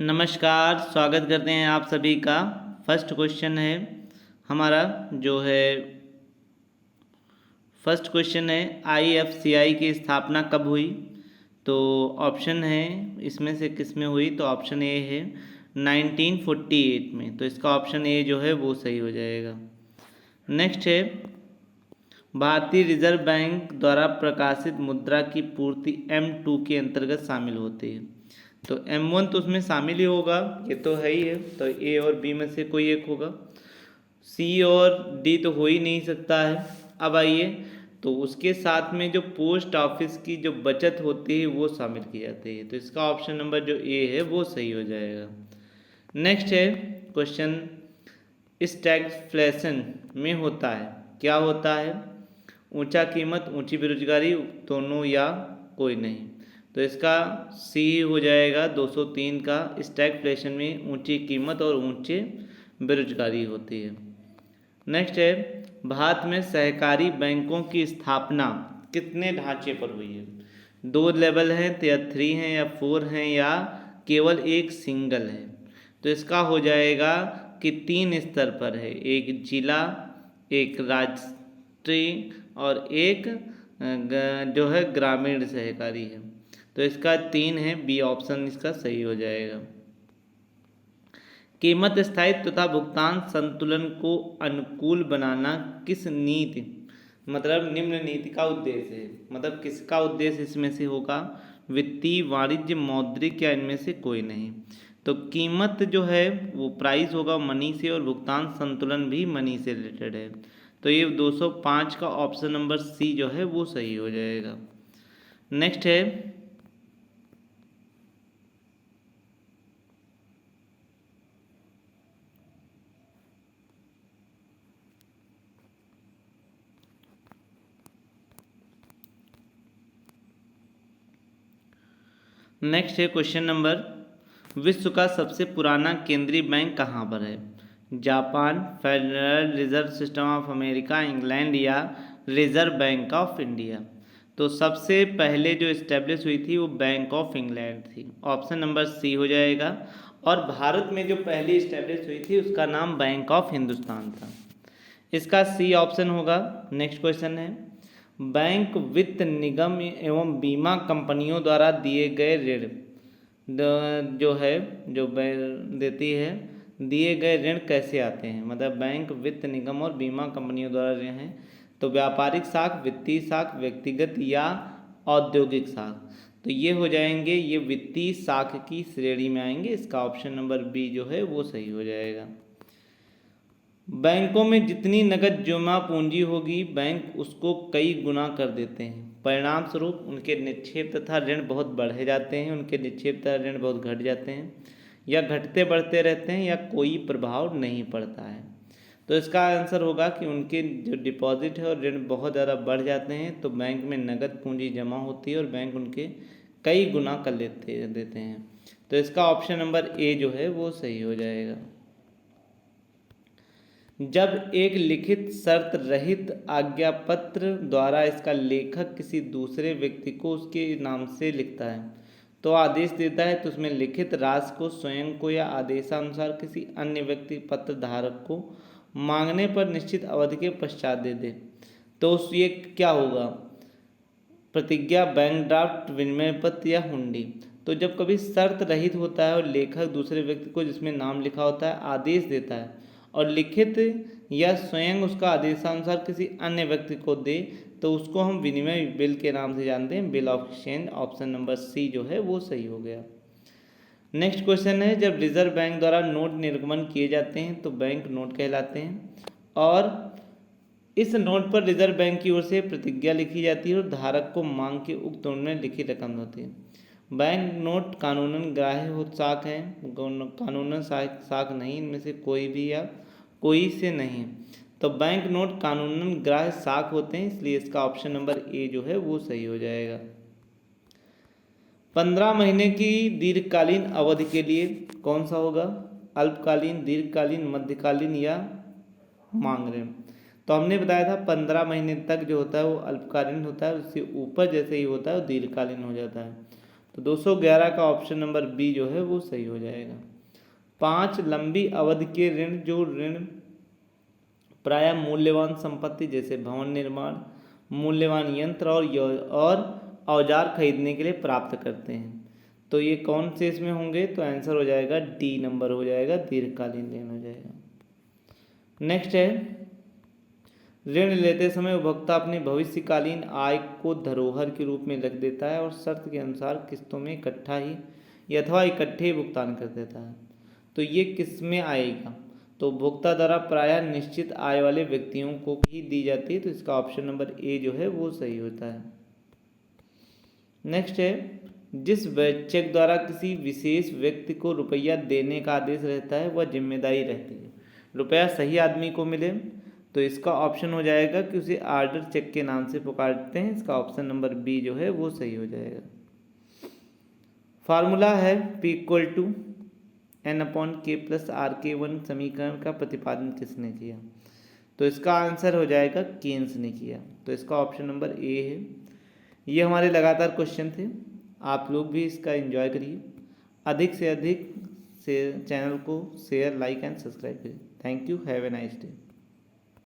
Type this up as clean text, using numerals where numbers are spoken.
नमस्कार, स्वागत करते हैं आप सभी का। फर्स्ट क्वेश्चन है हमारा जो है फर्स्ट क्वेश्चन है आईएफसीआई की स्थापना कब हुई। तो ऑप्शन है इसमें से किस में हुई, तो ऑप्शन ए है 1948 में। तो इसका ऑप्शन ए जो है वो सही हो जाएगा। नेक्स्ट है भारतीय रिजर्व बैंक द्वारा प्रकाशित मुद्रा की पूर्ति M2 के अंतर्गत शामिल होती है। तो M1 तो उसमें शामिल ही होगा, ये तो है ही है। तो ए और बी में से कोई एक होगा, सी और डी तो हो ही नहीं सकता है। अब आइए, तो उसके साथ में जो पोस्ट ऑफिस की जो बचत होती है वो शामिल की जाती है। तो इसका ऑप्शन नंबर जो ए है वो सही हो जाएगा। नेक्स्ट है क्वेश्चन, स्टैगफ्लेशन में होता है, क्या होता है? ऊंचा कीमत, ऊंची बेरोजगारी, दोनों या कोई नहीं। तो इसका सी हो जाएगा 203 का। स्टैगफ्लेशन में ऊंची कीमत और ऊंचे बेरोजगारी होती है। नेक्स्ट है भारत में सहकारी बैंकों की स्थापना कितने ढांचे पर हुई है? 2 लेवल है या 3 है या 4 है या केवल एक सिंगल है? तो इसका हो जाएगा कि 3 स्तर पर है, एक जिला, एक राष्ट्रीय और एक जो है ग्रामीण सहकारी है। तो इसका 3 है, बी ऑप्शन इसका सही हो जाएगा। कीमत स्थायित्व तथा भुगतान संतुलन को अनुकूल बनाना किस नीति मतलब निम्न नीति का उद्देश्य है? मतलब किसका उद्देश्य इसमें से होगा? वित्तीय, वाणिज्य, मौद्रिक या इनमें से कोई नहीं। तो कीमत जो है वो प्राइस होगा मनी से, और भुगतान संतुलन भी मनी से रिलेटेड है। तो ये 205 का ऑप्शन नंबर सी जो है वो सही हो जाएगा। नेक्स्ट है क्वेश्चन नंबर, विश्व का सबसे पुराना केंद्रीय बैंक कहाँ पर है? Japan, federal reserve system of America, England या रिजर्व बैंक ऑफ इंडिया? तो सबसे पहले जो इस्टेब्लिश हुई थी वो बैंक ऑफ इंग्लैंड थी, ऑप्शन नंबर सी हो जाएगा। और भारत में जो पहली इस्टेब्लिश हुई थी उसका नाम बैंक ऑफ हिंदुस्तान था, इसका सी ऑप्शन होगा। नेक्स्ट क्वेश्चन है बैंक, वित्त निगम एवं बीमा कंपनियों द्वारा दिए गए ऋण जो है जो देती है, दिए गए ऋण कैसे आते हैं? मतलब बैंक, वित्त निगम और बीमा कंपनियों द्वारा ऋण है। तो व्यापारिक साख, वित्तीय साख, व्यक्तिगत या औद्योगिक साख? तो ये हो जाएंगे, ये वित्तीय साख की श्रेणी में आएंगे। इसका ऑप्शन नंबर बी जो है वो सही हो जाएगा। बैंकों में जितनी नकद जमा पूंजी होगी बैंक उसको कई गुना कर देते हैं, परिणाम स्वरूप उनके निक्षेप तथा ऋण बहुत बढ़े जाते हैं, उनके निक्षेप तथा ऋण बहुत घट जाते हैं, या घटते बढ़ते रहते हैं, या कोई प्रभाव नहीं पड़ता है। तो इसका आंसर होगा कि उनके जो डिपॉजिट है और ऋण बहुत ज़्यादा बढ़ जाते हैं, तो बैंक में नकद पूंजी जमा होती है और बैंक उनके कई गुना कर देते हैं। तो इसका ऑप्शन नंबर ए जो है वो सही हो जाएगा। जब एक लिखित शर्त रहित आज्ञापत्र द्वारा इसका लेखक किसी दूसरे व्यक्ति को उसके नाम से लिखता है तो आदेश देता है, तो उसमें लिखित राशि को स्वयं को या आदेशानुसार किसी अन्य व्यक्ति पत्र धारक को मांगने पर निश्चित अवधि के पश्चात दे दे, तो उस ये क्या होगा? प्रतिज्ञा, बैंक ड्राफ्ट, विनिमय पत्र या हुंडी? तो जब कभी शर्त रहित होता है और लेखक दूसरे व्यक्ति को जिसमें नाम लिखा होता है आदेश देता है और लिखित या स्वयं उसका आदेशानुसार किसी अन्य व्यक्ति को दे, तो उसको हम विनिमय बिल के नाम से जानते हैं, bill of exchange. Option number C जो है वो सही हो गया। नेक्स्ट क्वेश्चन है, जब रिजर्व बैंक द्वारा नोट निर्गमन किए जाते हैं तो बैंक नोट कहलाते हैं, और इस नोट पर रिजर्व बैंक की ओर से प्रतिज्ञा लिखी जाती है और धारक को मांग के उक्त नोट में लिखी रकम होती है। बैंक नोट कानूनन ग्राह्य साख है, कानूनन साख नहीं, इनमें से कोई भी या कोई से नहीं। तो बैंक नोट कानूनन ग्राह्य साख होते हैं, इसलिए इसका ऑप्शन नंबर ए जो है वो सही हो जाएगा। 15 महीने की दीर्घकालीन अवधि के लिए कौन सा होगा? अल्पकालीन, दीर्घकालीन, मध्यकालीन या मांग ऋण? तो हमने बताया था 15 महीने तक जो होता है वो अल्पकालीन होता है, उससे ऊपर जैसे ही होता है वो दीर्घकालीन हो जाता है। तो 211 का ऑप्शन नंबर बी जो है वो सही हो जाएगा। 5 लंबी अवधि के ऋण जो ऋण प्रायः मूल्यवान संपत्ति जैसे भवन निर्माण, मूल्यवान यंत्र और औजार खरीदने के लिए प्राप्त करते हैं। तो ये कौन से इसमें होंगे? तो आंसर हो जाएगा डी नंबर हो जाएगा, दीर्घकालीन ऋण हो जाएगा। नेक्स्ट है, ऋण लेते समय उपभोक्ता अपनी भविष्यकालीन आय को धरोहर के रूप में रख देता है और शर्त के अनुसार किस्तों में इकट्ठा ही अथवा इकट्ठे ही भुगतान कर देता है। तो ये किस में आएगा? तो उपभोक्ता द्वारा प्रायः निश्चित आय वाले व्यक्तियों को ही दी जाती है। तो इसका ऑप्शन नंबर ए जो है वो सही होता है। नेक्स्ट है, जिस चेक द्वारा किसी विशेष व्यक्ति को रुपया देने का आदेश रहता है वह जिम्मेदारी रहती है रुपया सही आदमी को मिले। तो इसका ऑप्शन हो जाएगा कि उसे आर्डर चेक के नाम से पुकारते हैं। इसका ऑप्शन नंबर बी जो है वो सही हो जाएगा। फार्मूला है P = N/K+R/K1 समीकरण का प्रतिपादन किसने किया? तो इसका आंसर हो जाएगा केन्स ने किया। तो इसका ऑप्शन नंबर ए है। ये हमारे लगातार क्वेश्चन थे, आप लोग भी इसका एंजॉय करिए। अधिक से अधिक चैनल को शेयर, लाइक एंड सब्सक्राइब करिए। Thank you, have a nice day.